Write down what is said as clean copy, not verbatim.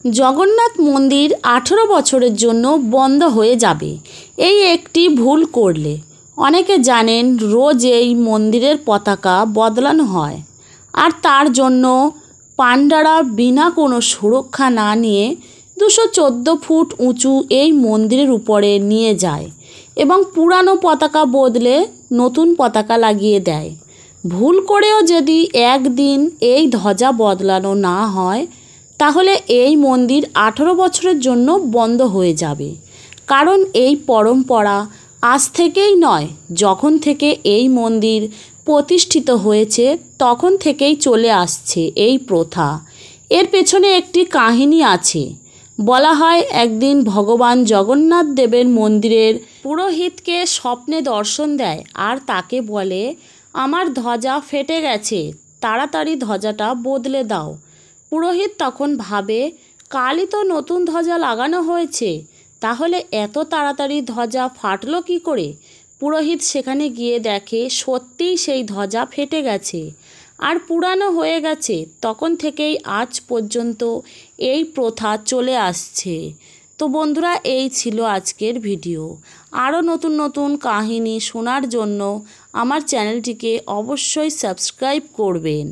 জগন্নাথ মন্দির 18 বছরের জন্য বন্ধ হয়ে যাবে, এই একটি ভুল করলে। অনেকে জানেন রোজ এই মন্দিরের পতাকা বদলানো হয়, আর তার জন্য পাণ্ডারা বিনা কোনো সুরক্ষা না নিয়ে 214 ফুট উঁচু এই মন্দিরের উপরে নিয়ে যায় এবং পুরানো পতাকা বদলে নতুন পতাকা লাগিয়ে দেয়। ভুল করেও যদি একদিন এই ধ্বজা বদলানো না হয়, তাহলে এই মন্দির 18 বছরের জন্য বন্ধ হয়ে যাবে। কারণ এই পরম্পরা আজ থেকেই নয়, যখন থেকে এই মন্দির প্রতিষ্ঠিত হয়েছে তখন থেকেই চলে আসছে এই প্রথা। এর পেছনে একটি কাহিনী আছে। বলা হয় একদিন ভগবান জগন্নাথ দেবের মন্দিরের পুরোহিতকে স্বপ্নে দর্শন দেয় আর তাকে বলে, আমার ধ্বজা ফেটে গেছে, তাড়াতাড়ি ধ্বজাটা বদলে দাও। পুরোহিত তখন ভাবে, কালই তো নতুন ধ্বজা লাগানো হয়েছে, তাহলে এত তাড়াতাড়ি ধ্বজা ফাটলো কী করে? পুরোহিত সেখানে গিয়ে দেখে সত্যিই সেই ধ্বজা ফেটে গেছে আর পুরানো হয়ে গেছে। তখন থেকেই আজ পর্যন্ত এই প্রথা চলে আসছে। তো বন্ধুরা, এই ছিল আজকের ভিডিও। আরও নতুন নতুন কাহিনী শোনার জন্য আমার চ্যানেলটিকে অবশ্যই সাবস্ক্রাইব করবেন।